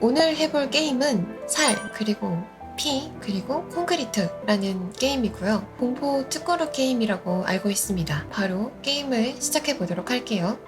오늘 해볼 게임은 살, 그리고 피, 그리고 콘크리트라는 게임이고요. 공포 특허로 게임이라고 알고 있습니다. 바로 게임을 시작해 보도록 할게요.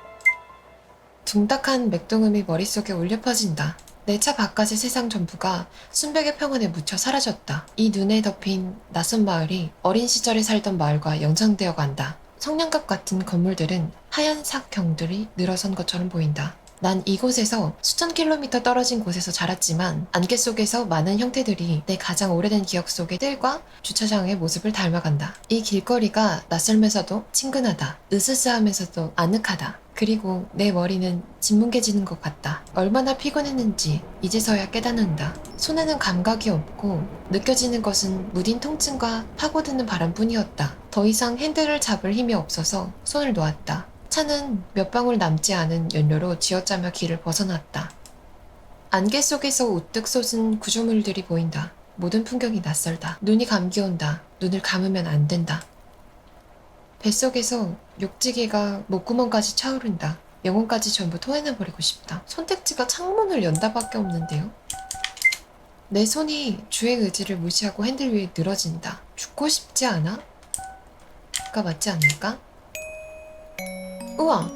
둥닥한 맥동음이 머릿속에 울려 퍼진다. 내 차 바깥의 세상 전부가 순백의 평원에 묻혀 사라졌다. 이 눈에 덮인 낯선 마을이 어린 시절에 살던 마을과 연상되어 간다. 성냥갑 같은 건물들은 하얀 삭경들이 늘어선 것처럼 보인다. 난 이곳에서 수천 킬로미터 떨어진 곳에서 자랐지만 안개 속에서 많은 형태들이 내 가장 오래된 기억 속의 뜰과 주차장의 모습을 닮아간다. 이 길거리가 낯설면서도 친근하다. 으스스하면서도 아늑하다. 그리고 내 머리는 짓뭉개지는 것 같다. 얼마나 피곤했는지 이제서야 깨닫는다. 손에는 감각이 없고 느껴지는 것은 무딘 통증과 파고드는 바람뿐이었다. 더 이상 핸들을 잡을 힘이 없어서 손을 놓았다. 차는 몇 방울 남지 않은 연료로 쥐어짜며 길을 벗어났다. 안개 속에서 우뚝 솟은 구조물들이 보인다. 모든 풍경이 낯설다. 눈이 감기온다. 눈을 감으면 안 된다. 뱃속에서 욕지기가 목구멍까지 차오른다. 영혼까지 전부 토해내버리고 싶다. 선택지가 창문을 연다밖에 없는데요. 내 손이 주행 의지를 무시하고 핸들 위에 늘어진다. 죽고 싶지 않아? 가 맞지 않을까? 우와!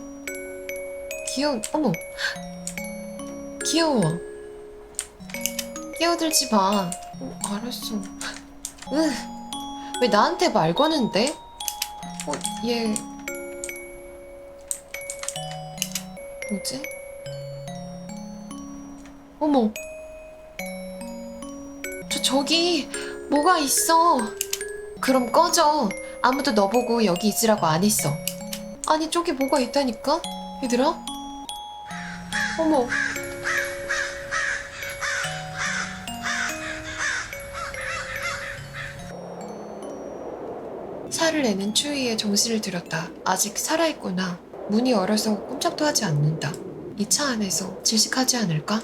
어머! 귀여워! 끼어들지 마. 알았어. 왜 나한테 말 거는데? 얘 뭐지? 어머, 저기 뭐가 있어. 그럼 꺼져. 아무도 너 보고 여기 있으라고 안 했어. 아니 저기 뭐가 있다니까? 얘들아? 어머. 살을 내는 추위에 정신을 들였다. 아직 살아있구나. 문이 얼어서 꼼짝도 하지 않는다. 이 차 안에서 질식하지 않을까?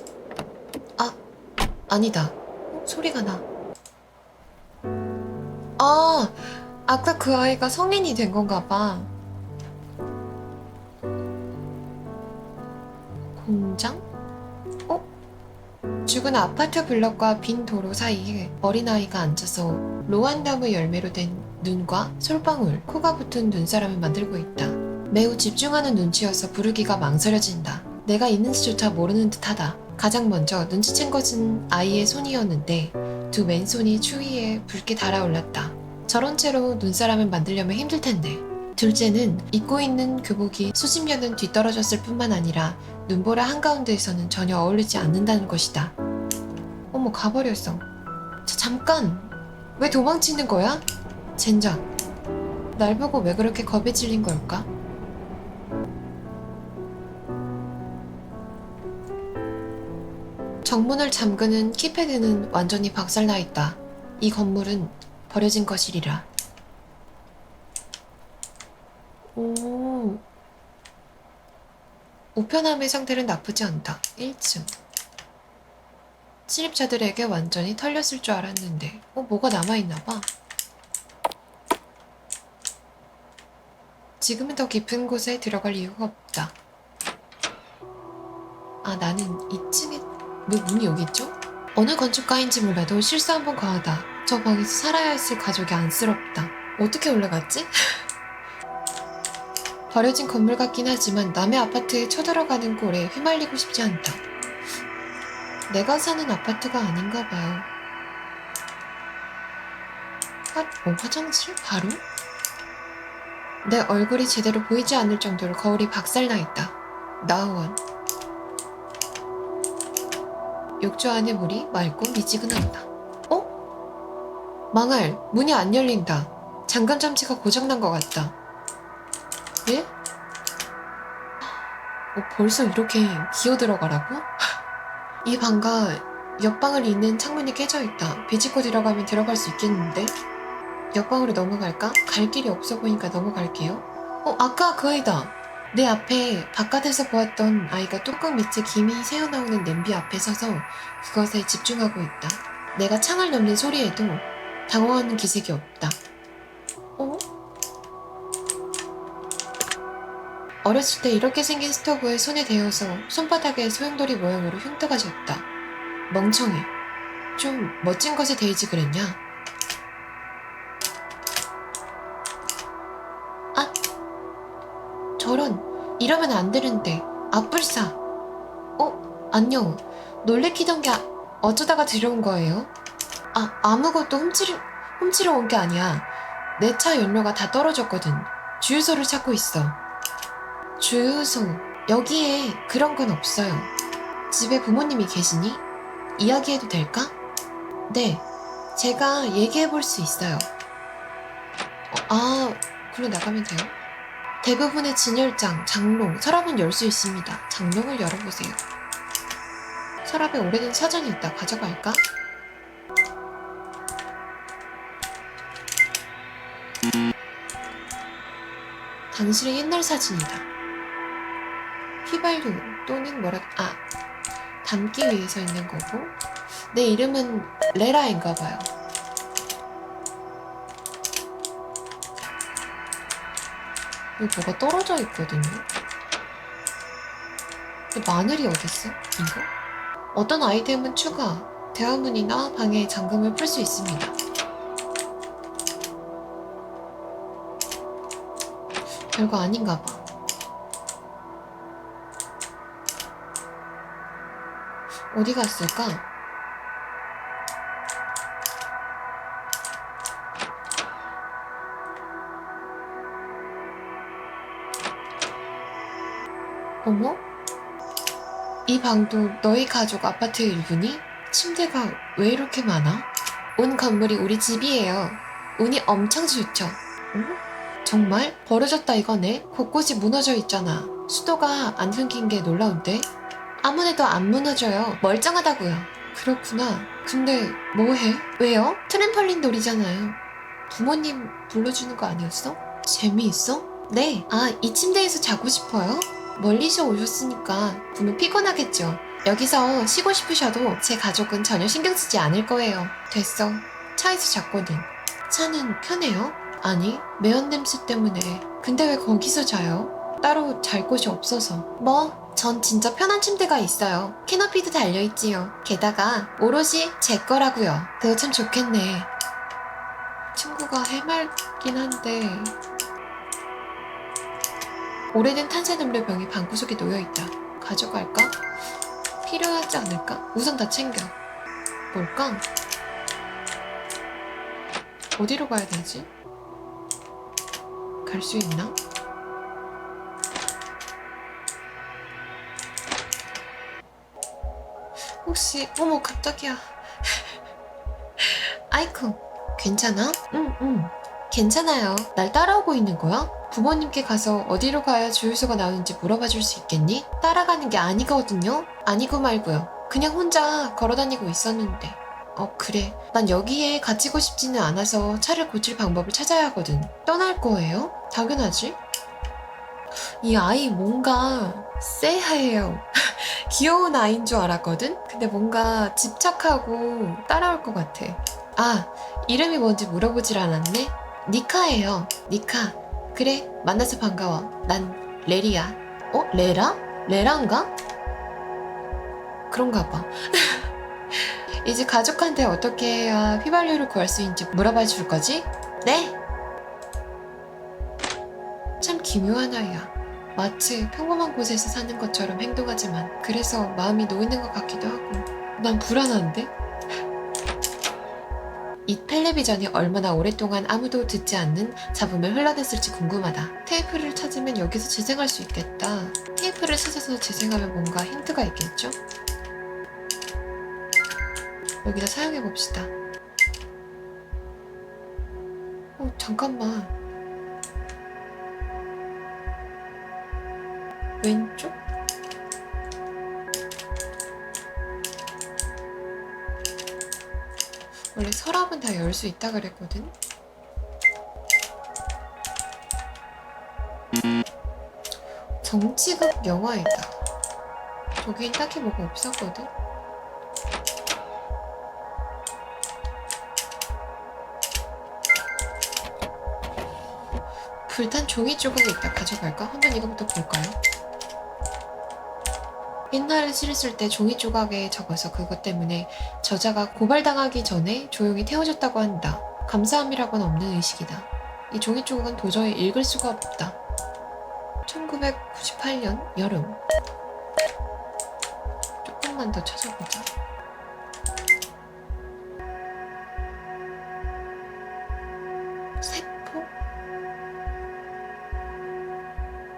아니다. 소리가 나. 아까 그 아이가 성인이 된 건가 봐. 공장? 죽은 아파트 블럭과 빈 도로 사이에 어린아이가 앉아서 로안나무 열매로 된 눈과 솔방울, 코가 붙은 눈사람을 만들고 있다. 매우 집중하는 눈치여서 부르기가 망설여진다. 내가 있는지조차 모르는 듯하다. 가장 먼저 눈치챈 것은 아이의 손이었는데 두 맨손이 추위에 붉게 달아올랐다. 저런 채로 눈사람을 만들려면 힘들 텐데. 둘째는 입고 있는 교복이 수십 년은 뒤떨어졌을 뿐만 아니라 눈보라 한가운데에서는 전혀 어울리지 않는다는 것이다. 어머, 가버렸어. 잠깐! 왜 도망치는 거야? 젠장. 날 보고 왜 그렇게 겁에 질린 걸까? 정문을 잠그는 키패드는 완전히 박살나 있다. 이 건물은 버려진 것이리라. 우편함의 상태는 나쁘지 않다. 1층. 침입자들에게 완전히 털렸을 줄 알았는데 뭐가 남아있나봐. 지금은 더 깊은 곳에 들어갈 이유가 없다. 나는 2층에 왜 문이 여기 있죠? 어느 건축가인지 몰라도 실수 한 번 과하다. 저 방에서 살아야 했을 가족이 안쓰럽다. 어떻게 올라갔지? 버려진 건물 같긴 하지만 남의 아파트에 쳐들어가는 꼴에 휘말리고 싶지 않다. 내가 사는 아파트가 아닌가 봐요. 화장실? 바로? 내 얼굴이 제대로 보이지 않을 정도로 거울이 박살나 있다. 나우원. 욕조 안의 물이 맑고 미지근하다. 망할, 문이 안 열린다. 잠금 장치가 고장난 것 같다. 예? 벌써 이렇게 기어 들어가라고? 이 방과 옆방을 잇는 창문이 깨져 있다. 비집고 들어가면 들어갈 수 있겠는데? 옆방으로 넘어갈까? 갈 길이 없어 보니까 넘어갈게요. 아까 그 아이다. 내 앞에 바깥에서 보았던 아이가 뚜껑 밑에 김이 새어나오는 냄비 앞에 서서 그것에 집중하고 있다. 내가 창을 넘는 소리에도 당황하는 기색이 없다. 어렸을 때 이렇게 생긴 스토브에 손에 대어서 손바닥에 소용돌이 모양으로 흉터가 졌다. 멍청해. 좀 멋진 것에 데이지 그랬냐? 아! 저런! 이러면 안 되는데. 아뿔싸! 안녕. 놀래키던 게 어쩌다가 들여온 거예요? 아무것도 훔치러 온 게 아니야. 내 차 연료가 다 떨어졌거든. 주유소를 찾고 있어. 주유소. 여기에 그런 건 없어요. 집에 부모님이 계시니? 이야기해도 될까? 네. 제가 얘기해 볼 수 있어요. 글로 나가면 돼요? 대부분의 진열장, 장롱, 서랍은 열 수 있습니다. 장롱을 열어보세요. 서랍에 오래된 사전이 있다. 가져갈까? 당신의 옛날 사진이다. 휘발유 또는 담기 위해서 있는 거고, 내 이름은 레라인가봐요. 여기 뭐가 떨어져 있거든요. 근데 마늘이 어딨어? 이거? 어떤 아이템은 추가, 대화문이나 방에 잠금을 풀 수 있습니다. 별거 아닌가 봐. 어디 갔을까? 어머? 이 방도 너희 가족 아파트의 일부니? 침대가 왜 이렇게 많아? 온 건물이 우리 집이에요. 운이 엄청 좋죠. 응? 정말? 버려졌다 이거네? 곳곳이 무너져 있잖아. 수도가 안 끊긴 게 놀라운데? 아무데도 안 무너져요. 멀쩡하다고요. 그렇구나. 근데 뭐해? 왜요? 트램펄린 놀이잖아요. 부모님 불러주는 거 아니었어? 재미있어? 네. 이 침대에서 자고 싶어요? 멀리서 오셨으니까 분명 피곤하겠죠. 여기서 쉬고 싶으셔도 제 가족은 전혀 신경 쓰지 않을 거예요. 됐어. 차에서 잤거든. 차는 편해요? 아니, 매연 냄새 때문에. 근데 왜 거기서 자요? 따로 잘 곳이 없어서. 전 진짜 편한 침대가 있어요. 캐너피도 달려있지요. 게다가 오롯이 제 거라고요. 그거 참 좋겠네. 친구가 해맑긴 한데 오래된 탄산음료병이 방구석에 놓여있다. 가져갈까? 필요하지 않을까? 우선 다 챙겨. 뭘까? 어디로 가야 되지? 갈 수 있나? 혹시 어머 깜짝이야. 아이쿠 괜찮아? 응 괜찮아요. 날 따라오고 있는 거야? 부모님께 가서 어디로 가야 주유소가 나오는지 물어봐 줄 수 있겠니? 따라가는 게 아니거든요? 아니고 말고요. 그냥 혼자 걸어다니고 있었는데. 그래. 난 여기에 갇히고 싶지는 않아서 차를 고칠 방법을 찾아야 하거든. 떠날 거예요? 당연하지. 이 아이 뭔가 쎄해요. 귀여운 아이인 줄 알았거든? 근데 뭔가 집착하고 따라올 것 같아. 이름이 뭔지 물어보질 않았네? 니카예요. 니카. 그래, 만나서 반가워. 난 레리야. 레라? 레라인가? 그런가 봐. 이제 가족한테 어떻게 해야 휘발유를 구할 수 있는지 물어봐 줄 거지? 네? 참 기묘한 아이야. 마치 평범한 곳에서 사는 것처럼 행동하지만 그래서 마음이 놓이는 것 같기도 하고. 난 불안한데? 이 텔레비전이 얼마나 오랫동안 아무도 듣지 않는 잡음을 흘러댔을지 궁금하다. 테이프를 찾으면 여기서 재생할 수 있겠다. 테이프를 찾아서 재생하면 뭔가 힌트가 있겠죠? 여기다 사용해봅시다. 잠깐만. 왼쪽? 원래 서랍은 다 열 수 있다 그랬거든? 정치극 영화이다. 저긴 딱히 뭐가 없었거든? 불탄 종이 조각이 있다. 가져갈까? 한번 이거부터 볼까요? 옛날에 시를 쓸 때 종이 조각에 적어서 그것 때문에 저자가 고발당하기 전에 조용히 태워졌다고 한다. 감사함이라고는 없는 의식이다. 이 종이 조각은 도저히 읽을 수가 없다. 1998년 여름. 조금만 더 찾아보자. 세포?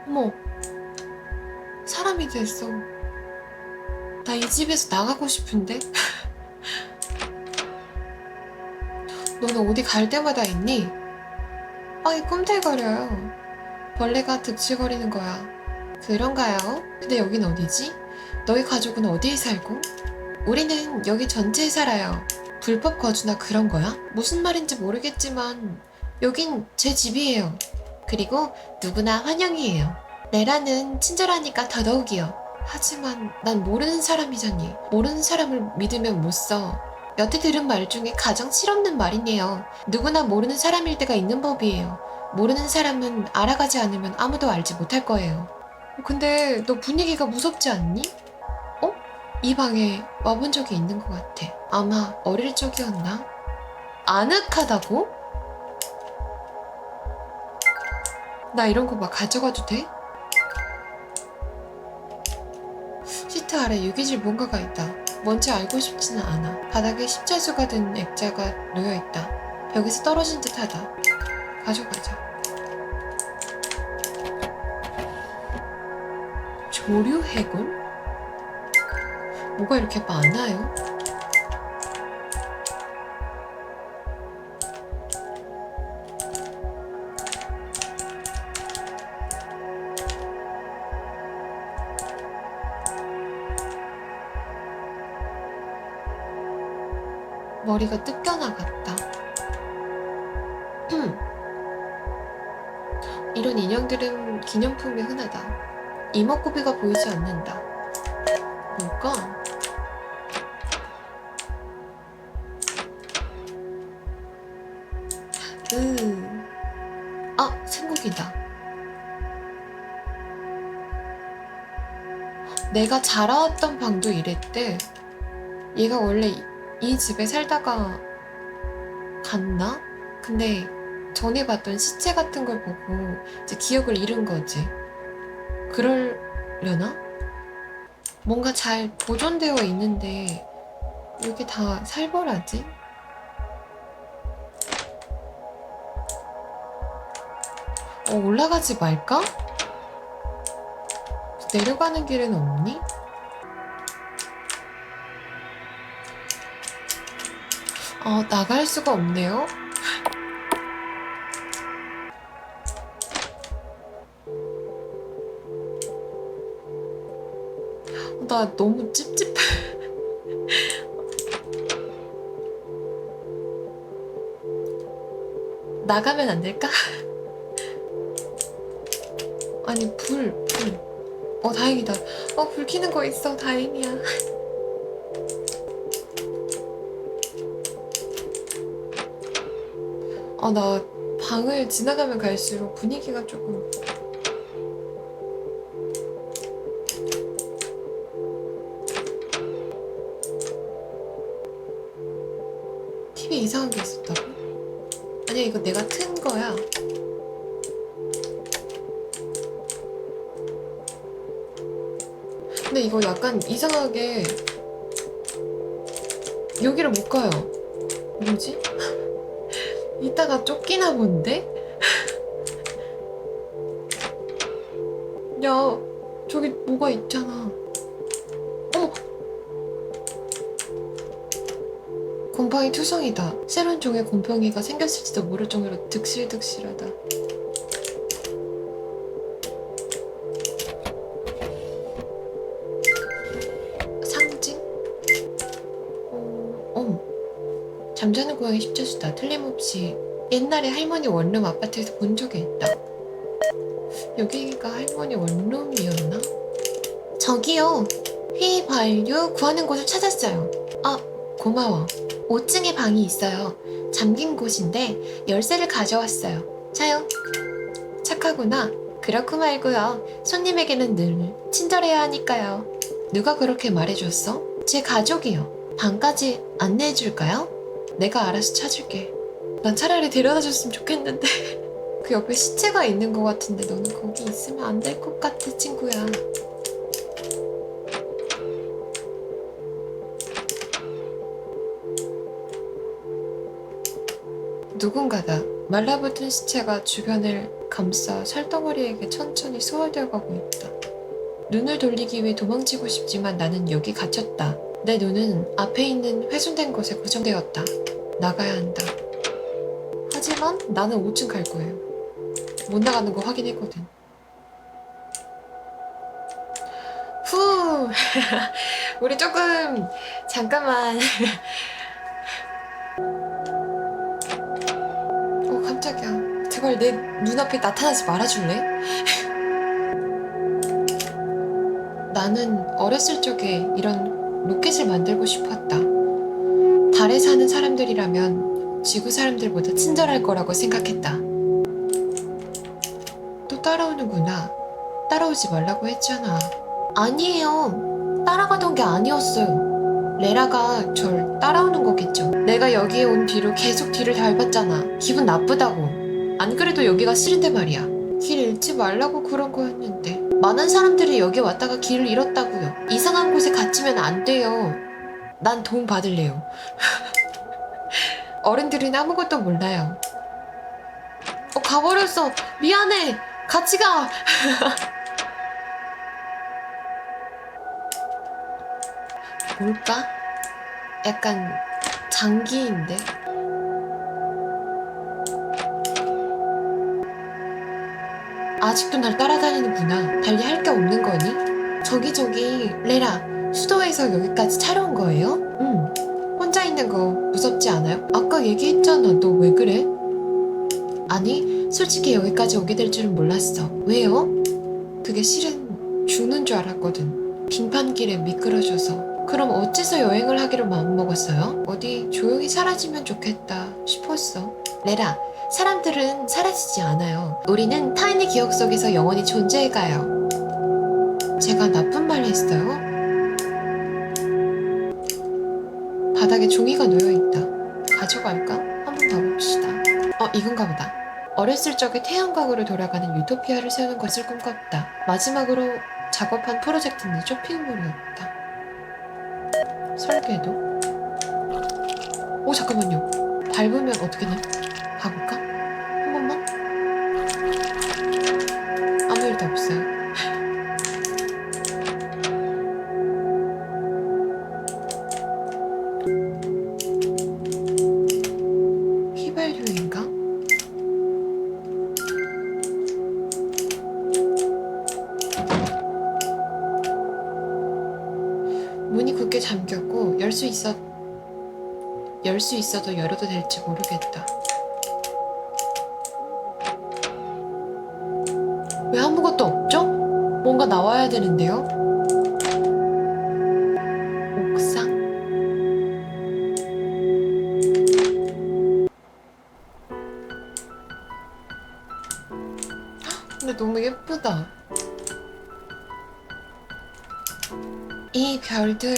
어머, 사람이 됐어. 나 이 집에서 나가고 싶은데? 너는 어디 갈 때마다 있니? 빵이 꿈틀거려요. 벌레가 득실거리는 거야. 그런가요? 근데 여긴 어디지? 너희 가족은 어디에 살고? 우리는 여기 전체에 살아요. 불법 거주나 그런 거야? 무슨 말인지 모르겠지만 여긴 제 집이에요. 그리고 누구나 환영이에요. 내라는 친절하니까 더더욱이요. 하지만 난 모르는 사람이잖니. 모르는 사람을 믿으면 못 써. 여태 들은 말 중에 가장 실없는 말이네요. 누구나 모르는 사람일 때가 있는 법이에요. 모르는 사람은 알아가지 않으면 아무도 알지 못할 거예요. 근데 너 분위기가 무섭지 않니? 어? 이 방에 와본 적이 있는 것 같아. 아마 어릴 적이었나? 아늑하다고? 나 이런 거 막 가져가도 돼? 시트 아래 유기질 뭔가가 있다. 뭔지 알고 싶지는 않아. 바닥에 십자수가 든 액자가 놓여있다. 벽에서 떨어진 듯하다. 가져가자. 조류 해골? 뭐가 이렇게 많아요? 머리가 뜯겨나갔다. 이런 인형들은 기념품이 흔하다. 이목구비가 보이지 않는다. 뭘까? 생고기다. 내가 자라왔던 방도 이랬대. 얘가 원래 이 집에 살다가 갔나? 근데 전에 봤던 시체 같은 걸 보고 이제 기억을 잃은 거지. 그러려나? 뭔가 잘 보존되어 있는데 왜 이렇게 다 살벌하지? 올라가지 말까? 내려가는 길은 없니? 나갈 수가 없네요. 나 너무 찝찝해. 나가면 안 될까? 아니, 불. 다행이다. 불 켜는 거 있어. 다행이야. 나 방을 지나가면 갈수록 분위기가 조금. TV 이상한 게 있었다고? 아니야, 이거 내가 튼 거야. 근데 이거 약간 이상하게 여기를 못 가요. 뭐지? 이따가 쫓기나 본데? 야, 저기 뭐가 있잖아. 어머! 곰팡이 투성이다. 새로운 종의 곰팡이가 생겼을지도 모를 정도로 득실득실하다. 상징? 잠자는 고양이 십자수다. 틀림없이 옛날에 할머니 원룸 아파트에서 본 적이 있다. 여기가 할머니 원룸이었나? 저기요. 회의 반류 구하는 곳을 찾았어요. 고마워. 5층에 방이 있어요. 잠긴 곳인데 열쇠를 가져왔어요. 자요. 착하구나. 그렇고 말고요. 손님에게는 늘 친절해야 하니까요. 누가 그렇게 말해줬어? 제 가족이요. 방까지 안내해줄까요? 내가 알아서 찾을게. 난 차라리 데려다줬으면 좋겠는데. 그 옆에 시체가 있는 것 같은데 너는 거기 있으면 안 될 것 같아, 친구야. 누군가다. 말라붙은 시체가 주변을 감싸 살덩어리에게 천천히 소화되어 가고 있다. 눈을 돌리기 위해 도망치고 싶지만 나는 여기 갇혔다. 내 눈은 앞에 있는 훼손된 곳에 고정되었다. 나가야 한다. 하지만 나는 5층 갈 거예요. 못 나가는 거 확인했거든. 후, 우리 조금 잠깐만. 깜짝이야. 제발 내 눈앞에 나타나지 말아줄래? 나는 어렸을 적에 이런 로켓을 만들고 싶었다. 달에 사는 사람들이라면 지구 사람들보다 친절할 거라고 생각했다. 또 따라오는구나. 따라오지 말라고 했잖아. 아니에요. 따라가던 게 아니었어요. 레라가 절 따라오는 거겠죠. 내가 여기에 온 뒤로 계속 뒤를 밟았잖아. 기분 나쁘다고. 안 그래도 여기가 싫은데 말이야. 길 잃지 말라고 그런 거였는데. 많은 사람들이 여기 왔다가 길을 잃었다고요. 이상한 곳에 갇히면 안 돼요. 난 도움 받을래요. 어른들은 아무것도 몰라요. 가버렸어. 미안해. 같이 가. 뭘까? 약간 장기인데? 아직도 날 따라다니는구나. 달리 할 게 없는 거니? 저기 레라, 수도에서 여기까지 차로 온 거예요? 응. 혼자 있는 거 무섭지 않아요? 아까 얘기했잖아. 너 왜 그래? 아니, 솔직히 여기까지 오게 될 줄은 몰랐어. 왜요? 그게 실은 죽는 줄 알았거든. 빙판길에 미끄러져서. 그럼 어째서 여행을 하기로 마음먹었어요? 어디 조용히 사라지면 좋겠다 싶었어. 레라, 사람들은 사라지지 않아요. 우리는 타인의 기억 속에서 영원히 존재해가요. 제가 나쁜 말 했어요? 바닥에 종이가 놓여있다. 가져갈까? 한번 봐봅시다. 이건가 보다. 어렸을 적에 태양광으로 돌아가는 유토피아를 세우는 것을 꿈꿨다. 마지막으로 작업한 프로젝트는 쇼핑몰이었다. 설계도? 잠깐만요. 밟으면 어떻게 돼? 가볼까? 한 번만? 아무 일도 없어요. 휘발유인가? 문이 굳게 잠겼고 열 수 있어도 열어도 될지 모르겠다. 왜 아무것도 없죠? 뭔가 나와야 되는데요? 옥상? 근데 너무 예쁘다. 이 별들,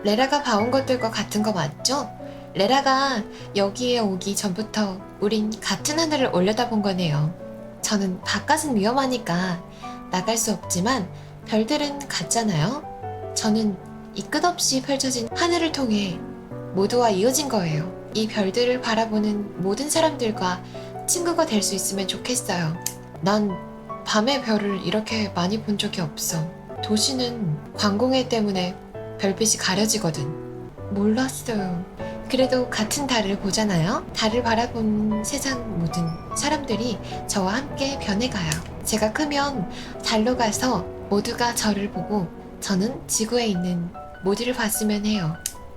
레라가 봐온 것들과 같은 거 맞죠? 레라가 여기에 오기 전부터 우린 같은 하늘을 올려다본 거네요. 저는 바깥은 위험하니까 나갈 수 없지만 별들은 같잖아요. 저는 이 끝없이 펼쳐진 하늘을 통해 모두와 이어진 거예요. 이 별들을 바라보는 모든 사람들과 친구가 될 수 있으면 좋겠어요. 난 밤의 별을 이렇게 많이 본 적이 없어. 도시는 광공해 때문에 별빛이 가려지거든. 몰랐어요. 그래도 같은 달을 보잖아요. 달을 바라본 세상 모든 사람들이 저와 함께 변해가요. 제가 크면 달로 가서 모두가 저를 보고 저는 지구에 있는 모두를 봤으면 해요.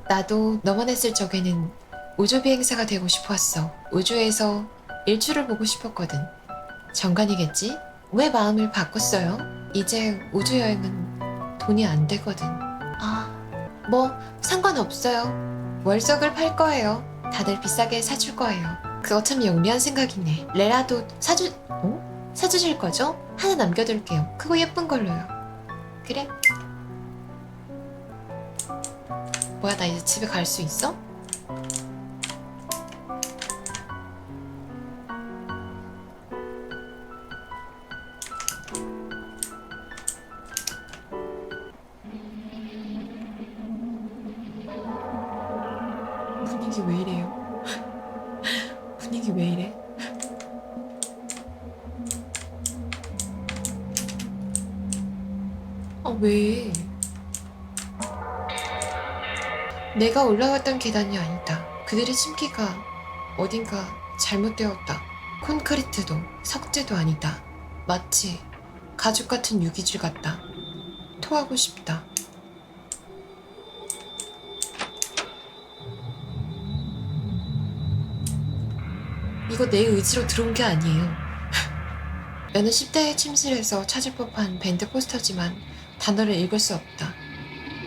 나도 너만 했을 적에는 우주비행사가 되고 싶었어. 우주에서 일출을 보고 싶었거든. 정관이겠지? 왜 마음을 바꿨어요? 이제 우주여행은 돈이 안 되거든. 뭐 상관없어요. 월석을 팔 거예요. 다들 비싸게 사줄 거예요. 그거 참 영리한 생각이네. 레라도 사주실 거죠? 하나 남겨둘게요. 크고 예쁜 걸로요. 그래? 뭐야, 나 이제 집에 갈 수 있어? 분위기 왜 이래요? 분위기 왜 이래? 왜? 내가 올라갔던 계단이 아니다. 그들의 심기가 어딘가 잘못되었다. 콘크리트도 석재도 아니다. 마치 가죽 같은 유기질 같다. 토하고 싶다. 이거 내 의지로 들어온 게 아니에요. 여느 10대의 침실에서 찾을 법한 밴드 포스터지만 단어를 읽을 수 없다.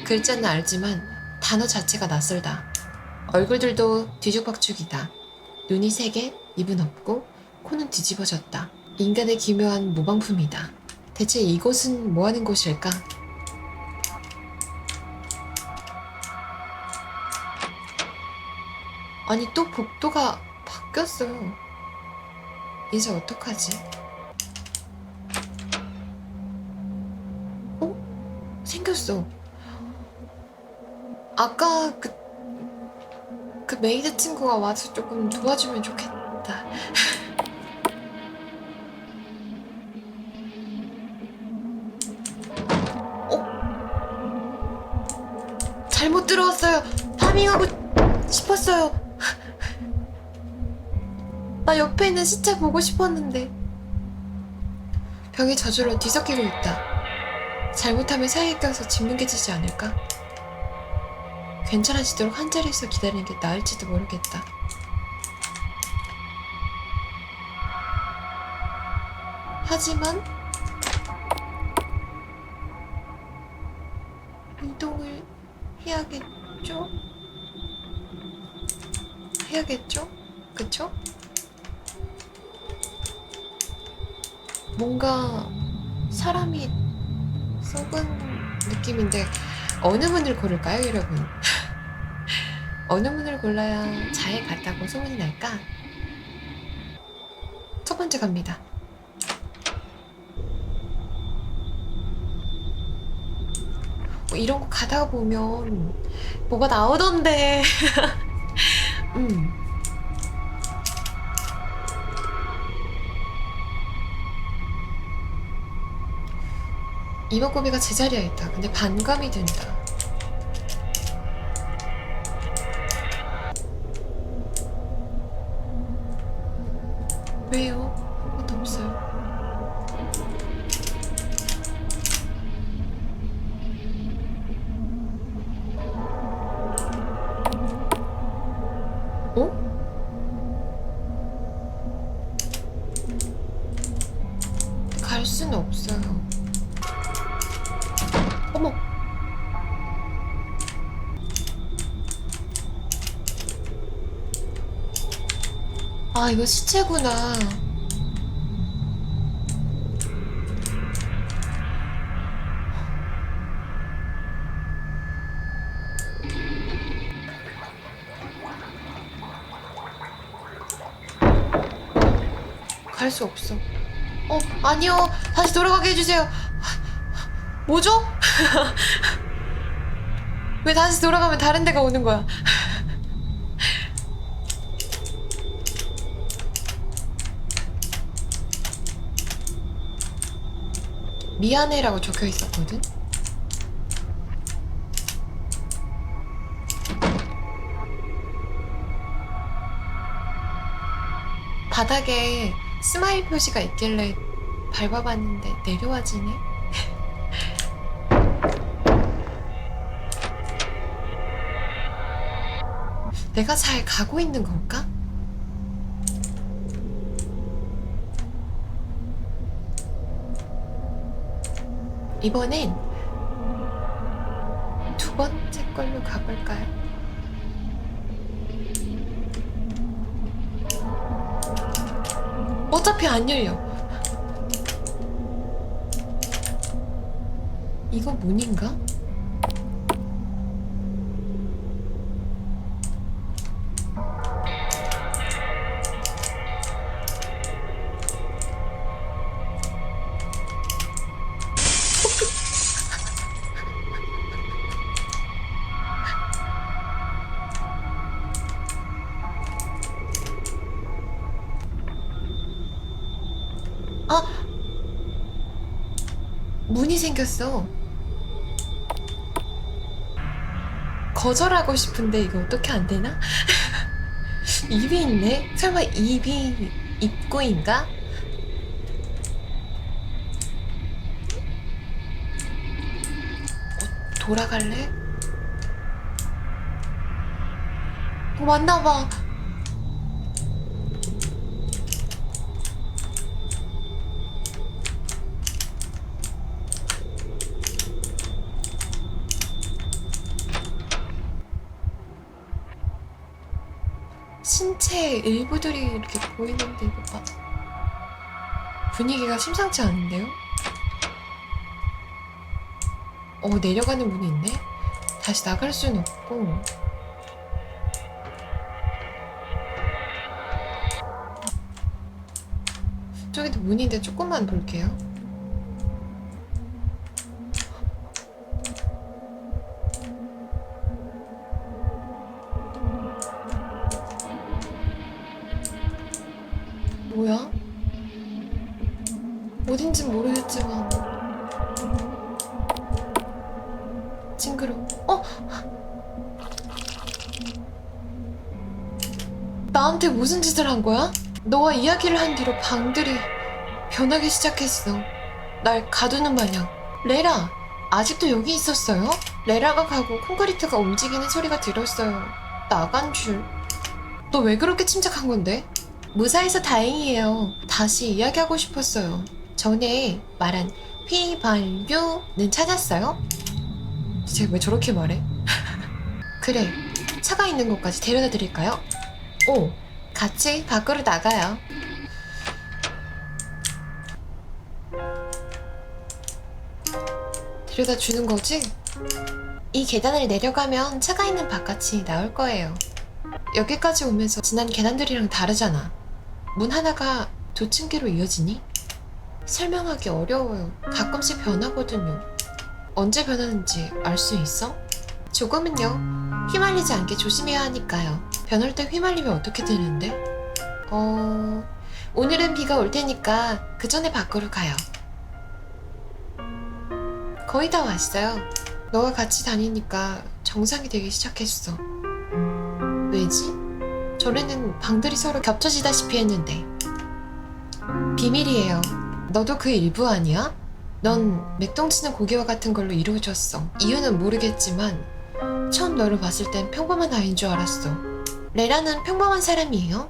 글자는 알지만 단어 자체가 낯설다. 얼굴들도 뒤죽박죽이다. 눈이 3개, 입은 없고 코는 뒤집어졌다. 인간의 기묘한 모방품이다. 대체 이곳은 뭐하는 곳일까? 아니 또 복도가 바뀌었어요. 이제 어떡하지? 생겼어. 아까 그 메이드 친구가 와서 조금 도와주면 좋겠다. 잘못 들어왔어요. 파밍하고 싶었어요. 나 옆에 있는 시체 보고 싶었는데. 벽이 저절로 뒤섞이고 있다. 잘못하면 사이에 껴서 짓뭉개지지 않을까? 괜찮아지도록 한자리에서 기다리는 게 나을지도 모르겠다. 하지만 이동을 해야겠죠? 해야겠죠? 그쵸? 뭔가 사람이 썩은 느낌인데 어느 문을 고를까요, 여러분? 어느 문을 골라야 잘 갔다고 소문이 날까? 첫 번째 갑니다. 이런 거 가다가 보면 뭐가 나오던데. 이목구비가 제자리에 있다. 근데 반감이 든다. 왜요? 아무것도 없어요. 어? 갈 수는 없어요. 어머! 아, 이거 시체구나. 갈 수 없어. 아니요. 다시 돌아가게 해주세요. 뭐죠? 왜 다시 돌아가면 다른 데가 오는 거야? 미안해라고 적혀 있었거든? 바닥에 스마일 표시가 있길래 밟아봤는데 내려와지네? 내가 잘 가고 있는 걸까? 이번엔 두 번째 걸로 가볼까요? 어차피 안 열려. 이거 문인가? 문이 생겼어. 거절하고 싶은데 이거 어떻게 안 되나? 입이 있네? 설마 입이 입구인가? 돌아갈래? 맞나봐. 신체 일부들이 이렇게 보이는데 이거 봐. 분위기가 심상치 않은데요? 내려가는 문이 있네? 다시 나갈 수는 없고. 저기도 문인데 조금만 볼게요. 뭐야? 어딘진 모르겠지만 징그러워. 나한테 무슨 짓을 한 거야? 너와 이야기를 한 뒤로 방들이 변하기 시작했어. 날 가두는 마냥. 레라, 아직도 여기 있었어요? 레라가 가고 콘크리트가 움직이는 소리가 들었어요. 나간 줄. 너 왜 그렇게 침착한 건데? 무사해서 다행이에요. 다시 이야기하고 싶었어요. 전에 말한 휘발유는 찾았어요? 쟤 왜 저렇게 말해? 그래, 차가 있는 곳까지 데려다 드릴까요? 같이 밖으로 나가요. 데려다 주는 거지? 이 계단을 내려가면 차가 있는 바깥이 나올 거예요. 여기까지 오면서 지난 계단들이랑 다르잖아. 문 하나가 도층계로 이어지니? 설명하기 어려워요. 가끔씩 변하거든요. 언제 변하는지 알 수 있어? 조금은요. 휘말리지 않게 조심해야 하니까요. 변할 때 휘말리면 어떻게 되는데? 오늘은 비가 올 테니까 그 전에 밖으로 가요. 거의 다 왔어요. 너와 같이 다니니까 정상이 되기 시작했어. 왜지? 전에는 방들이 서로 겹쳐지다시피 했는데. 비밀이에요. 너도 그 일부 아니야? 넌 맥동치는 고기와 같은 걸로 이루어졌어. 이유는 모르겠지만 처음 너를 봤을 땐 평범한 아이인 줄 알았어. 레라는 평범한 사람이에요?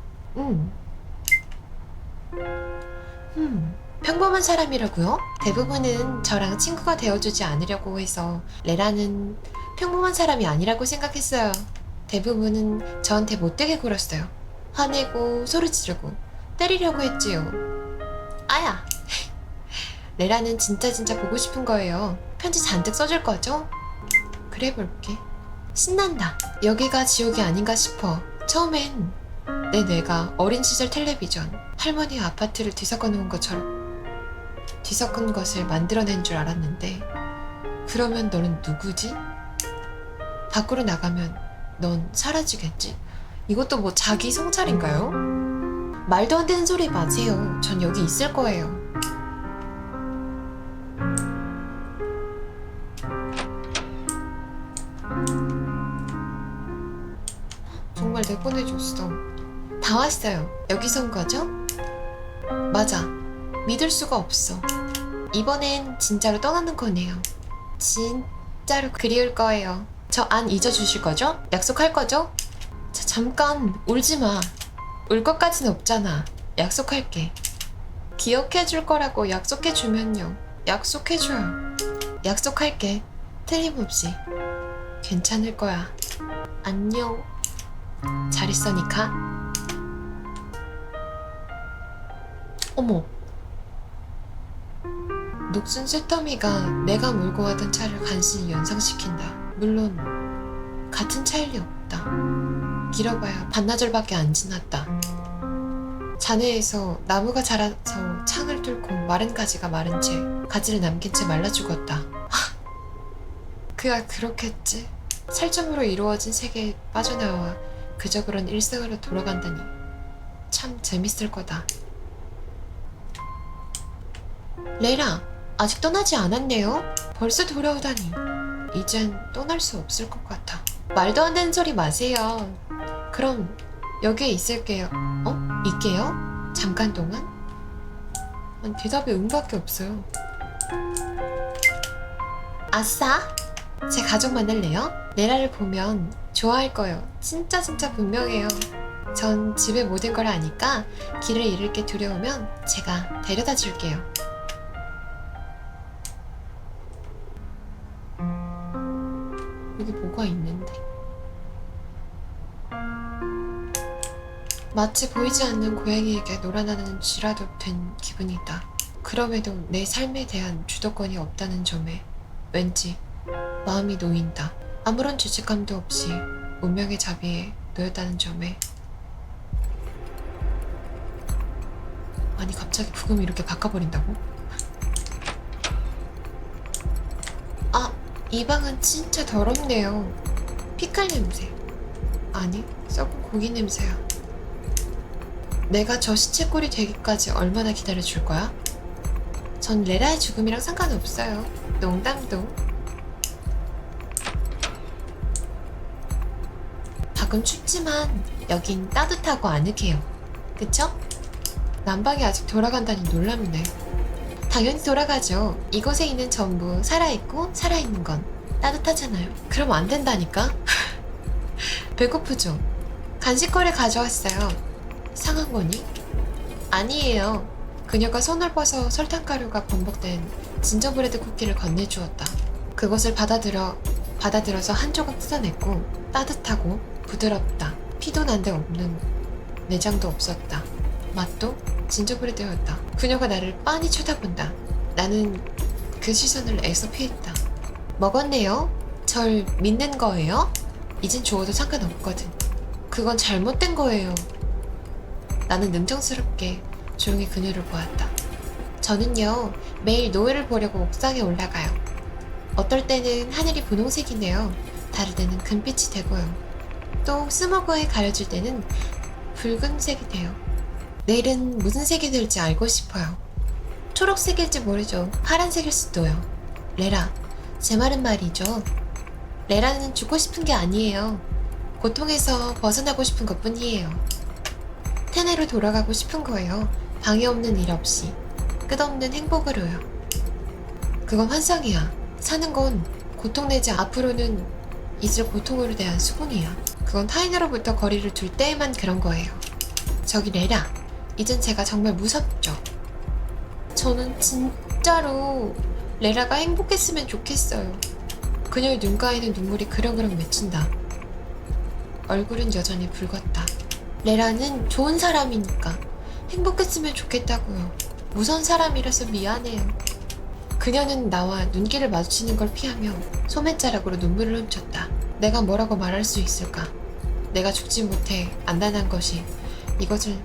평범한 사람이라고요? 대부분은 저랑 친구가 되어주지 않으려고 해서 레라는 평범한 사람이 아니라고 생각했어요. 대부분은 저한테 못되게 굴었어요. 화내고 소리 지르고 때리려고 했지요. 아야! 레라는 진짜 보고 싶은 거예요. 편지 잔뜩 써줄 거죠? 그래 볼게. 신난다. 여기가 지옥이 아닌가 싶어. 처음엔 내 뇌가 어린 시절 텔레비전, 할머니 아파트를 뒤섞어 놓은 것처럼 뒤섞은 것을 만들어낸 줄 알았는데, 그러면 너는 누구지? 밖으로 나가면 넌 사라지겠지? 이것도 뭐 자기 성찰인가요? 말도 안 되는 소리 마세요. 전 여기 있을 거예요. 정말 내보내줬어. 다 왔어요. 여기서 온 거죠? 맞아. 믿을 수가 없어. 이번엔 진짜로 떠나는 거네요. 진짜로 그리울 거예요. 저 안 잊어주실 거죠? 약속할 거죠? 자, 잠깐 울지 마. 울 것까진 없잖아. 약속할게. 기억해줄 거라고 약속해주면요. 약속해줘요. 약속할게. 틀림없이. 괜찮을 거야. 안녕. 잘 있어, 니카. 어머. 녹슨 쇠더미가 내가 몰고 가던 차를 간신히 연상시킨다. 물론 같은 차일 리 없다. 길어봐야 반나절밖에 안 지났다. 잔해에서 나무가 자라서 창을 뚫고 마른 가지가 마른 채 가지를 남긴 채 말라 죽었다. 그가 그렇겠지. 살점으로 이루어진 세계에 빠져나와 그저 그런 일상으로 돌아간다니 참 재밌을 거다. 레라, 아직 떠나지 않았네요. 벌써 돌아오다니. 이젠 떠날 수 없을 것 같아. 말도 안 되는 소리 마세요. 그럼 여기에 있을게요. 있게요? 잠깐 동안? 아니, 대답이 응밖에 없어요. 아싸! 제 가족 만날래요? 레라를 보면 좋아할 거예요. 진짜 분명해요. 전 집의 모든 걸 아니까 길을 잃을 게 두려우면 제가 데려다 줄게요. 여기 뭐가 있는데? 마치 보이지 않는 고양이에게 놀아나는 쥐라도 된 기분이다. 그럼에도 내 삶에 대한 주도권이 없다는 점에 왠지 마음이 놓인다. 아무런 죄책감도 없이 운명의 자비에 놓였다는 점에. 아니 갑자기 부금이 이렇게 바꿔버린다고? 아, 이 방은 진짜 더럽네요. 피클 냄새. 아니, 썩은 고기 냄새야. 내가 저 시체꼴이 되기까지 얼마나 기다려줄 거야? 전 레라의 죽음이랑 상관없어요. 농담도. 밖은 춥지만 여긴 따뜻하고 아늑해요. 그쵸? 난방이 아직 돌아간다니 놀랍네. 당연히 돌아가죠. 이곳에 있는 전부 살아있고 살아있는 건 따뜻하잖아요. 그럼 안 된다니까? 배고프죠? 간식거리 가져왔어요. 상한 거니? 아니에요. 그녀가 손을 뻗어 설탕가루가 범벅된 진저브레드 쿠키를 건네주었다. 그것을 받아들어서 한 조각 뜯어냈고 따뜻하고 부드럽다. 피도 난 데 없는 내장도 없었다. 맛도 진저브레드였다. 그녀가 나를 빤히 쳐다본다. 나는 그 시선을 애써 피했다. 먹었네요? 절 믿는 거예요? 이젠 죽어도 상관없거든. 그건 잘못된 거예요. 나는 능청스럽게 조용히 그녀를 보았다. 저는요, 매일 노을을 보려고 옥상에 올라가요. 어떨 때는 하늘이 분홍색이네요. 다를 때는 금빛이 되고요. 또 스모그에 가려질 때는 붉은색이 돼요. 내일은 무슨 색이 될지 알고 싶어요. 초록색일지 모르죠. 파란색일 수도요. 레라, 제 말은 말이죠. 레라는 죽고 싶은 게 아니에요. 고통에서 벗어나고 싶은 것뿐이에요. 테네로 돌아가고 싶은 거예요. 방해 없는 일 없이 끝없는 행복으로요. 그건 환상이야. 사는 건 고통내지 앞으로는 있을 고통으로 대한 수긍이야. 그건 타인으로부터 거리를 둘 때에만 그런 거예요. 저기 레라, 이젠 제가 정말 무섭죠? 저는 진짜로 레라가 행복했으면 좋겠어요. 그녀의 눈가에는 눈물이 그렁그렁 맺힌다. 얼굴은 여전히 붉었다. 레라는 좋은 사람이니까 행복했으면 좋겠다고요. 무서운 사람이라서 미안해요. 그녀는 나와 눈길을 마주치는 걸 피하며 소매자락으로 눈물을 훔쳤다. 내가 뭐라고 말할 수 있을까? 내가 죽지 못해 안단한 것이 이것을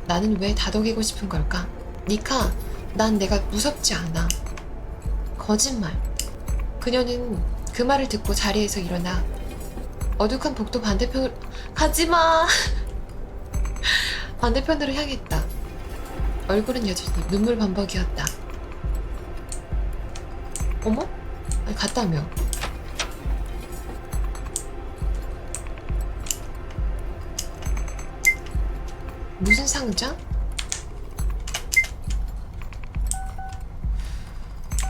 나는 왜 다독이고 싶은 걸까? 니카, 난 내가 무섭지 않아. 거짓말. 그녀는 그 말을 듣고 자리에서 일어나 어둑한 복도 반대편으로 가지마. 반대편으로 향했다. 얼굴은 여전히 눈물 범벅이었다. 어머? 아니, 갔다며. 무슨 상자?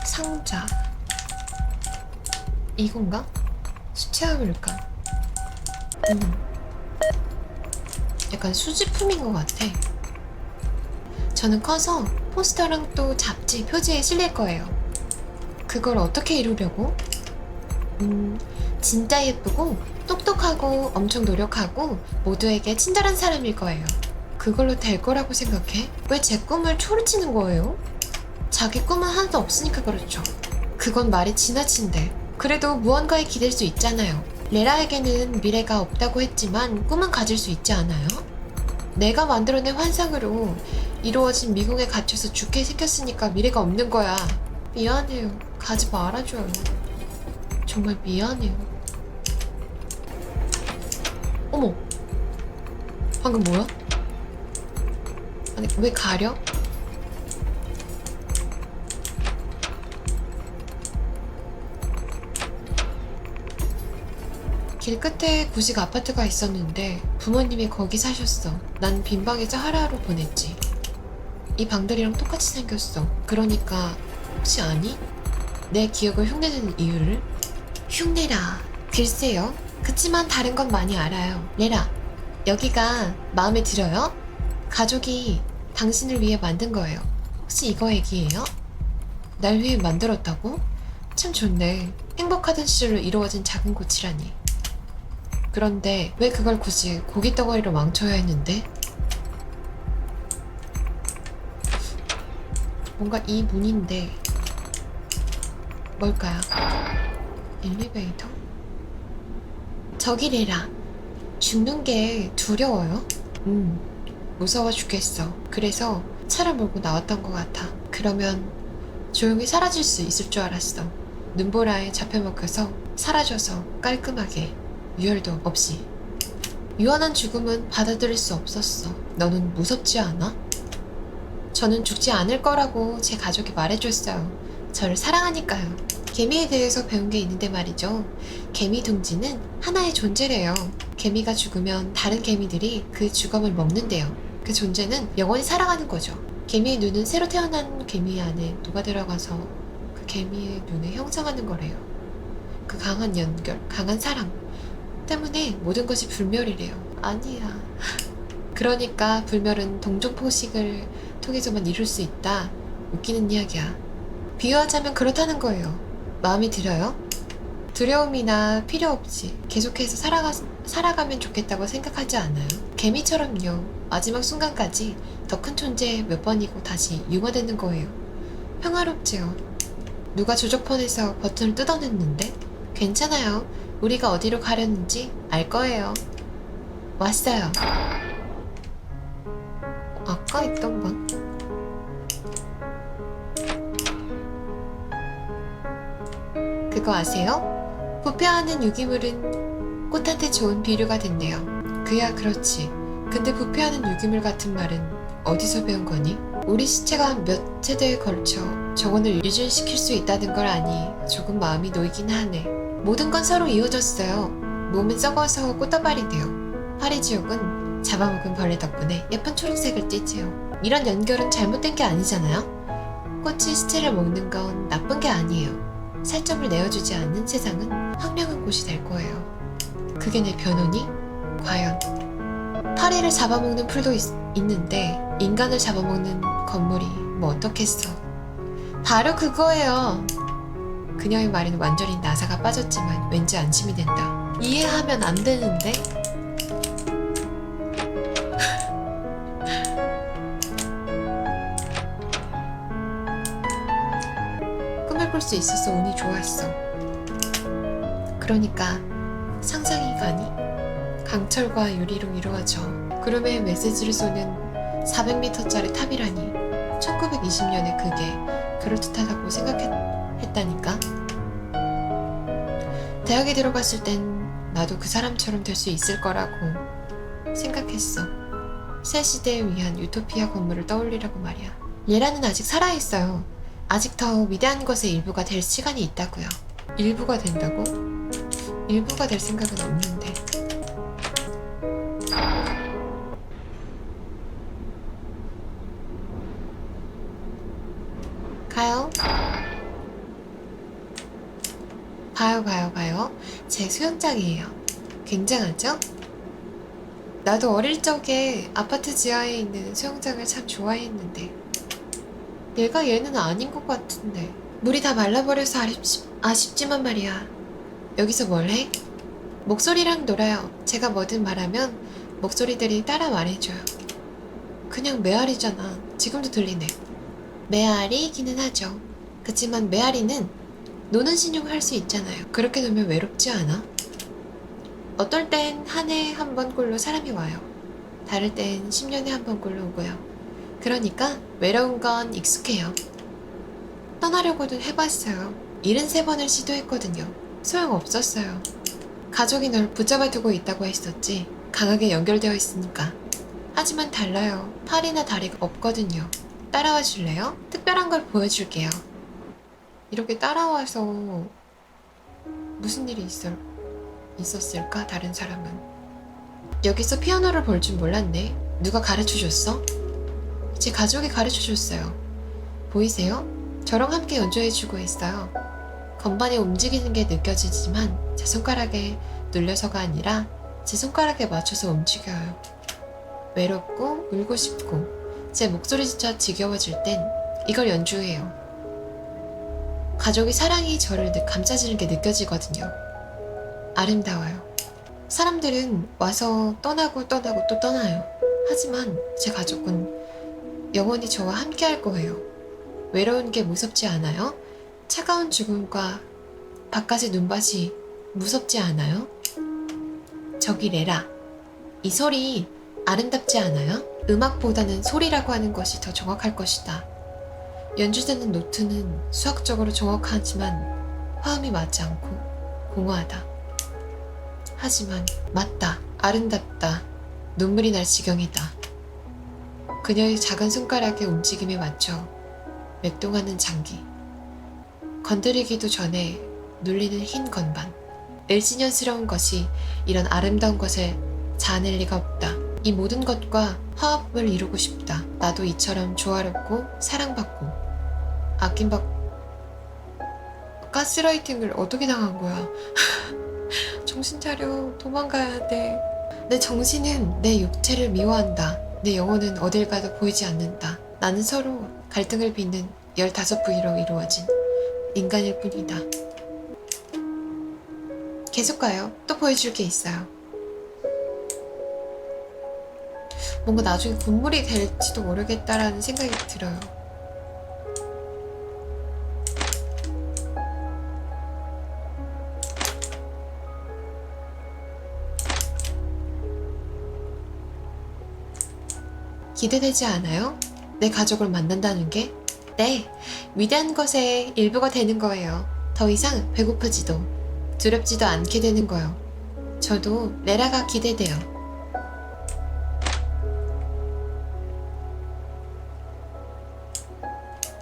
상자. 이건가? 수채화물까? 약간 수집품인 것 같아. 저는 커서 포스터랑 또 잡지, 표지에 실릴 거예요. 그걸 어떻게 이루려고? 진짜 예쁘고 똑똑하고 엄청 노력하고 모두에게 친절한 사람일 거예요. 그걸로 될 거라고 생각해? 왜 제 꿈을 초르치는 거예요? 자기 꿈은 하나도 없으니까 그렇죠. 그건 말이 지나친데. 그래도 무언가에 기댈 수 있잖아요. 레라에게는 미래가 없다고 했지만 꿈은 가질 수 있지 않아요? 내가 만들어낸 환상으로 이루어진 미궁에 갇혀서 죽게 생겼으니까 미래가 없는 거야. 미안해요. 가지 말아줘요. 정말 미안해요. 어머! 방금 뭐야? 아니, 왜 가려? 길 끝에 구식 아파트가 있었는데 부모님이 거기 사셨어. 난 빈방에서 하루하루 보냈지. 이 방들이랑 똑같이 생겼어. 그러니까 혹시 아니? 내 기억을 흉내내는 이유를? 흉내라. 글쎄요. 그치만 다른 건 많이 알아요. 레라, 여기가 마음에 들어요? 가족이 당신을 위해 만든 거예요. 혹시 이거 얘기예요? 날 위해 만들었다고? 참 좋네. 행복하던 시절로 이루어진 작은 꽃이라니. 그런데 왜 그걸 굳이 고기 덩어리로 망쳐야 했는데? 뭔가 이 문인데 뭘까요? 엘리베이터? 저기 레라. 죽는 게 두려워요? 무서워 죽겠어. 그래서 차를 몰고 나왔던 것 같아. 그러면 조용히 사라질 수 있을 줄 알았어. 눈보라에 잡혀먹혀서 사라져서 깔끔하게 유혈도 없이. 유한한 죽음은 받아들일 수 없었어. 너는 무섭지 않아? 저는 죽지 않을 거라고 제 가족이 말해줬어요. 저를 사랑하니까요. 개미에 대해서 배운 게 있는데 말이죠. 개미 둥지는 하나의 존재래요. 개미가 죽으면 다른 개미들이 그 주검을 먹는데요. 그 존재는 영원히 살아가는 거죠. 개미의 눈은 새로 태어난 개미 안에 녹아 들어가서 그 개미의 눈에 형상하는 거래요. 그 강한 연결, 강한 사랑 때문에 모든 것이 불멸이래요. 아니야. 그러니까 불멸은 동종포식을 통해서만 이룰 수 있다. 웃기는 이야기야. 비유하자면 그렇다는 거예요. 마음이 들어요? 두려움이나 필요 없이 계속해서 살아가면 좋겠다고 생각하지 않아요? 개미처럼요. 마지막 순간까지 더 큰 존재 몇 번이고 다시 융화되는 거예요. 평화롭지요. 누가 조적폰에서 버튼을 뜯어냈는데? 괜찮아요. 우리가 어디로 가려는지 알 거예요. 왔어요. 아까 있던 방? 그거 아세요? 부패하는 유기물은 꽃한테 좋은 비료가 된대요. 그야 그렇지. 근데 부패하는 유기물 같은 말은 어디서 배운 거니? 우리 시체가 몇 세대에 걸쳐 정원을 유진시킬 수 있다는 걸 아니 조금 마음이 놓이긴 하네. 모든 건 서로 이어졌어요. 몸은 썩어서 꽃다발이 돼요. 파리지옥은 잡아먹은 벌레 덕분에 예쁜 초록색을 띠지요. 이런 연결은 잘못된 게 아니잖아요. 꽃이 시체를 먹는 건 나쁜 게 아니에요. 살점을 내어주지 않는 세상은 황량한 곳이 될 거예요. 그게 내 변호니? 과연 파리를 잡아먹는 풀도 있는데 인간을 잡아먹는 건물이 뭐 어떻겠어. 바로 그거예요. 그녀의 말에는 완전히 나사가 빠졌지만 왠지 안심이 된다. 이해하면 안 되는데? 꿈을 꿀 수 있어서 운이 좋았어. 그러니까 상상이 가니? 강철과 유리로 이루어져 구름에 메시지를 쏘는 400m짜리 탑이라니. 1920년에 그게 그럴듯하다고 생각했다니까. 대학에 들어갔을 땐 나도 그 사람처럼 될 수 있을 거라고 생각했어. 새 시대에 위한 유토피아 건물을 떠올리라고 말이야. 얘라는 아직 살아있어요. 아직 더 위대한 것의 일부가 될 시간이 있다고요. 일부가 된다고? 일부가 될 생각은 없는데. 가요. 봐요. 제 수영장이에요. 굉장하죠? 나도 어릴 적에 아파트 지하에 있는 수영장을 참 좋아했는데 얘가 얘는 아닌 것 같은데. 물이 다 말라버려서 아쉽지만 말이야. 여기서 뭘 해? 목소리랑 놀아요. 제가 뭐든 말하면 목소리들이 따라 말해줘요. 그냥 메아리잖아. 지금도 들리네. 메아리기는 하죠. 그치만 메아리는 노는 신용을 할 수 있잖아요. 그렇게 놀면 외롭지 않아? 어떨 땐 한 해에 한 번꼴로 사람이 와요. 다를 땐 10년에 한 번꼴로 오고요. 그러니까 외로운 건 익숙해요. 떠나려고도 해봤어요. 73번을 시도했거든요. 소용없었어요. 가족이 널 붙잡아 두고 있다고 했었지. 강하게 연결되어 있으니까. 하지만 달라요. 팔이나 다리가 없거든요. 따라와 줄래요? 특별한 걸 보여줄게요. 이렇게 따라와서 무슨 일이 있어? 있었을까? 다른 사람은. 여기서 피아노를 볼 줄 몰랐네. 누가 가르쳐줬어? 제 가족이 가르쳐줬어요. 보이세요? 저랑 함께 연주해주고 있어요. 건반이 움직이는 게 느껴지지만 제 손가락에 눌려서가 아니라 제 손가락에 맞춰서 움직여요. 외롭고 울고 싶고 제 목소리조차 지겨워질 땐 이걸 연주해요. 가족의 사랑이 저를 감싸지는 게 느껴지거든요. 아름다워요. 사람들은 와서 떠나고 또 떠나요. 하지만 제 가족은 영원히 저와 함께 할 거예요. 외로운 게 무섭지 않아요? 차가운 죽음과 바깥의 눈밭이 무섭지 않아요? 저기 레라. 이 소리 아름답지 않아요? 음악보다는 소리라고 하는 것이 더 정확할 것이다. 연주되는 노트는 수학적으로 정확하지만 화음이 맞지 않고 공허하다. 하지만 맞다. 아름답다. 눈물이 날 지경이다. 그녀의 작은 손가락의 움직임에 맞춰 맥동하는 장기. 건드리기도 전에 눌리는 흰 건반. 일진년스러운 것이 이런 아름다운 것을 자아낼 리가 없다. 이 모든 것과 화합을 이루고 싶다. 나도 이처럼 조화롭고 사랑받고 아낌받고. 가스라이팅을 어떻게 당한 거야? 정신 차려. 도망가야 돼. 내 정신은 내 육체를 미워한다. 내 영혼은 어딜 가도 보이지 않는다. 나는 서로 갈등을 빚는 15부위로 이루어진 인간일 뿐이다. 계속 가요. 또 보여줄 게 있어요. 뭔가 나중에 군물이 될지도 모르겠다라는 생각이 들어요. 기대되지 않아요? 내 가족을 만난다는 게? 네, 위대한 것의 일부가 되는 거예요. 더 이상 배고프지도 두렵지도 않게 되는 거요. 저도 레라가 기대돼요.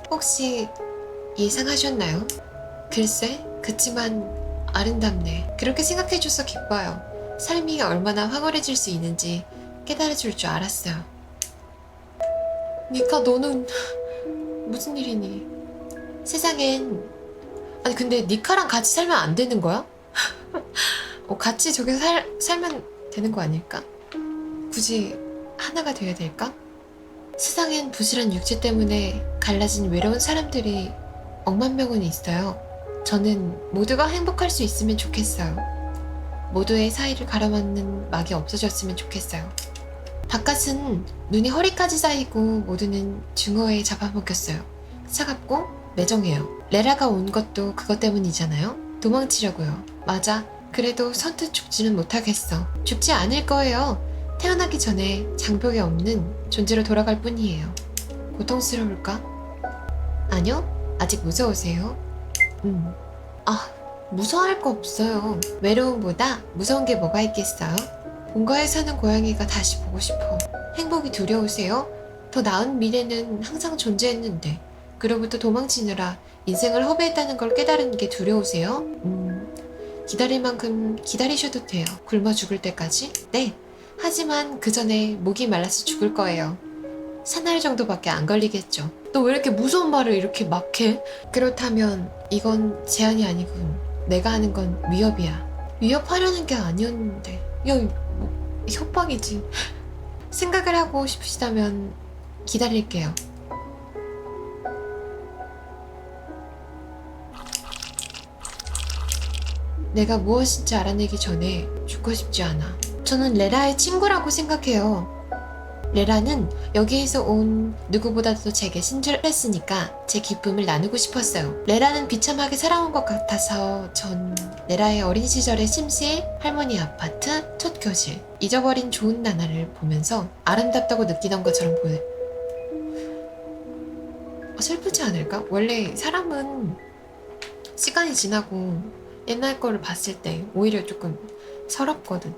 혹시 예상하셨나요? 글쎄, 그치만 아름답네. 그렇게 생각해줘서 기뻐요. 삶이 얼마나 황홀해질 수 있는지 깨달아줄 줄 알았어요. 니카, 너는 무슨 일이니? 세상엔 아니 근데 니카랑 같이 살면 안 되는 거야? 같이 저기서 살면 되는 거 아닐까? 굳이 하나가 돼야 될까? 세상엔 부실한 육체 때문에 갈라진 외로운 사람들이 억만 명은 있어요. 저는 모두가 행복할 수 있으면 좋겠어요. 모두의 사이를 가로막는 막이 없어졌으면 좋겠어요. 바깥은 눈이 허리까지 쌓이고 모두는 증오에 잡아먹혔어요. 차갑고 매정해요. 레라가 온 것도 그것 때문이잖아요. 도망치려고요. 맞아. 그래도 선뜻 죽지는 못하겠어. 죽지 않을 거예요. 태어나기 전에 장벽이 없는 존재로 돌아갈 뿐이에요. 고통스러울까? 아니요. 아직 무서우세요? 무서워할 거 없어요. 외로움보다 무서운 게 뭐가 있겠어요? 본가에 사는 고양이가 다시 보고 싶어. 행복이 두려우세요? 더 나은 미래는 항상 존재했는데 그로부터 도망치느라 인생을 허비했다는 걸 깨달은 게 두려우세요? 기다릴 만큼 기다리셔도 돼요. 굶어 죽을 때까지? 네. 하지만 그 전에 목이 말라서 죽을 거예요. 사나이 정도밖에 안 걸리겠죠. 너 왜 이렇게 무서운 말을 이렇게 막 해? 그렇다면 이건 제안이 아니군. 내가 하는 건 위협이야. 위협하려는 게 아니었는데. 야, 협박이지. 생각을 하고 싶으시다면 기다릴게요. 내가 무엇인지 알아내기 전에 죽고 싶지 않아. 저는 레라의 친구라고 생각해요. 레라는 여기에서 온 누구보다도 제게 친절했으니까 제 기쁨을 나누고 싶었어요. 레라는 비참하게 살아온 것 같아서 전 레라의 어린 시절의 심시의 할머니 아파트, 첫 교실, 잊어버린 좋은 나날을 보면서 아름답다고 느끼던 것처럼 보여. 슬프지 않을까? 원래 사람은 시간이 지나고 옛날 거를 봤을 때 오히려 조금 서럽거든.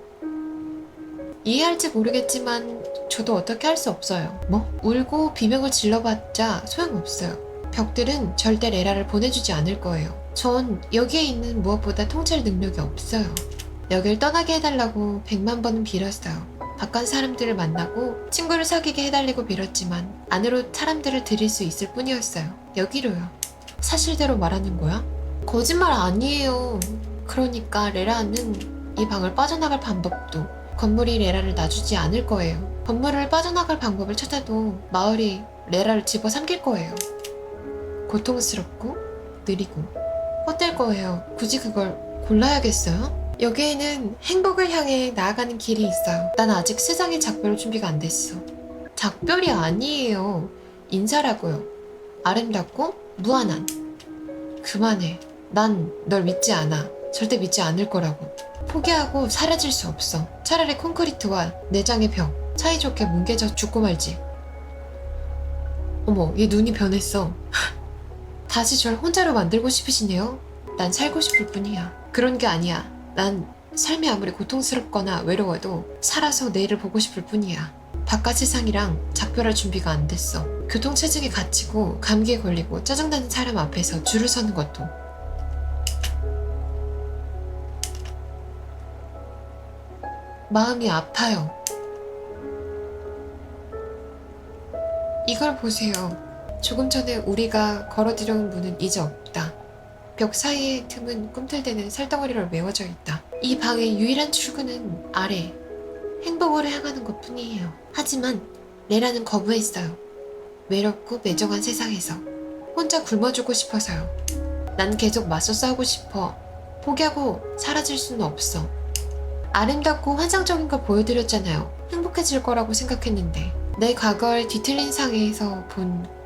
이해할지 모르겠지만 저도 어떻게 할 수 없어요. 뭐? 울고 비명을 질러봤자 소용없어요. 벽들은 절대 레라를 보내주지 않을 거예요. 전 여기에 있는 무엇보다 통제할 능력이 없어요. 여길 떠나게 해달라고 100만 번은 빌었어요. 바깥 사람들을 만나고 친구를 사귀게 해달라고 빌었지만 안으로 사람들을 들일 수 있을 뿐이었어요. 여기로요. 사실대로 말하는 거야? 거짓말 아니에요. 그러니까 레라는 이 방을 빠져나갈 방법도 건물이 레라를 놔주지 않을 거예요. 건물을 빠져나갈 방법을 찾아도 마을이 레라를 집어삼킬 거예요. 고통스럽고 느리고 헛될 거예요. 굳이 그걸 골라야겠어요? 여기에는 행복을 향해 나아가는 길이 있어요. 난 아직 세상의 작별을 준비가 안 됐어. 작별이 아니에요. 인사라고요. 아름답고 무한한. 그만해. 난 널 믿지 않아. 절대 믿지 않을 거라고. 포기하고 사라질 수 없어. 차라리 콘크리트와 내장의 벽 사이좋게 뭉개져 죽고 말지. 어머, 얘 눈이 변했어. 다시 절 혼자로 만들고 싶으시네요? 난 살고 싶을 뿐이야. 그런 게 아니야. 난 삶이 아무리 고통스럽거나 외로워도 살아서 내일을 보고 싶을 뿐이야. 바깥 세상이랑 작별할 준비가 안 됐어. 교통체증에 갇히고 감기에 걸리고 짜증나는 사람 앞에서 줄을 서는 것도. 마음이 아파요. 이걸 보세요. 조금 전에 우리가 걸어들여온 문은 이제 없다. 벽 사이의 틈은 꿈틀대는 살덩어리로 메워져 있다. 이 방의 유일한 출구는 아래, 행복으로 향하는 것 뿐이에요. 하지만 레라는 거부했어요. 외롭고 매정한 세상에서 혼자 굶어주고 싶어서요. 난 계속 맞서 싸우고 싶어. 포기하고 사라질 수는 없어. 아름답고 환상적인 걸 보여드렸잖아요. 행복해질 거라고 생각했는데 내 과거를 뒤틀린 상에서 본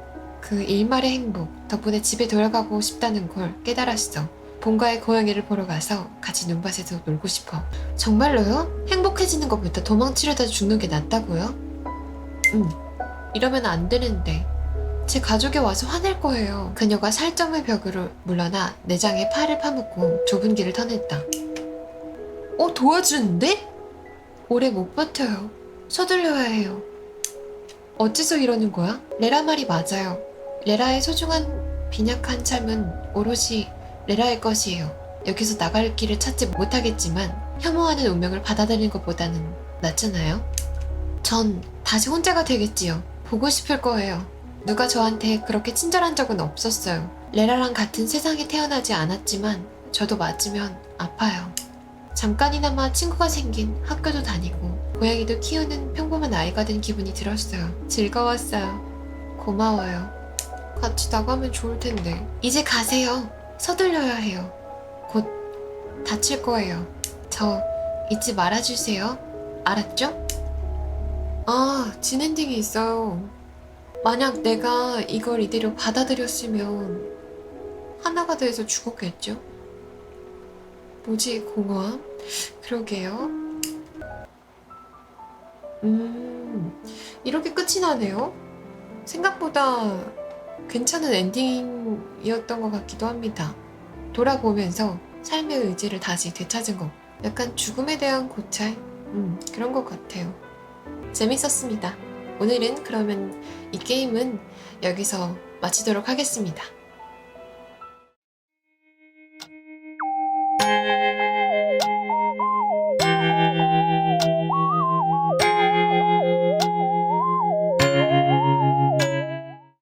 그 일말의 행복 덕분에 집에 돌아가고 싶다는 걸 깨달았어. 본가의 고양이를 보러 가서 같이 눈밭에서 놀고 싶어. 정말로요? 행복해지는 것보다 도망치려다 죽는 게 낫다고요? 이러면 안 되는데. 제 가족이 와서 화낼 거예요. 그녀가 살점의 벽으로 물러나 내장에 팔을 파묻고 좁은 길을 터냈다. 도와주는데? 오래 못 버텨요. 서둘러야 해요. 어째서 이러는 거야? 레라 말이 맞아요. 레라의 소중한 빈약한 삶은 오롯이 레라의 것이에요. 여기서 나갈 길을 찾지 못하겠지만 혐오하는 운명을 받아들이는 것보다는 낫잖아요. 전 다시 혼자가 되겠지요. 보고 싶을 거예요. 누가 저한테 그렇게 친절한 적은 없었어요. 레라랑 같은 세상에 태어나지 않았지만 저도 맞으면 아파요. 잠깐이나마 친구가 생긴 학교도 다니고 고양이도 키우는 평범한 아이가 된 기분이 들었어요. 즐거웠어요. 고마워요. 같이 나가면 좋을 텐데. 이제 가세요. 서둘러야 해요. 곧 다칠 거예요. 저 잊지 말아주세요. 알았죠? 진엔딩이 있어요. 만약 내가 이걸 이대로 받아들였으면 하나가 돼서 죽었겠죠? 뭐지, 공허함? 그러게요. 이렇게 끝이 나네요. 생각보다 괜찮은 엔딩이었던 것 같기도 합니다. 돌아보면서 삶의 의지를 다시 되찾은 것. 약간 죽음에 대한 고찰? 그런 것 같아요. 재밌었습니다. 오늘은 그러면 이 게임은 여기서 마치도록 하겠습니다.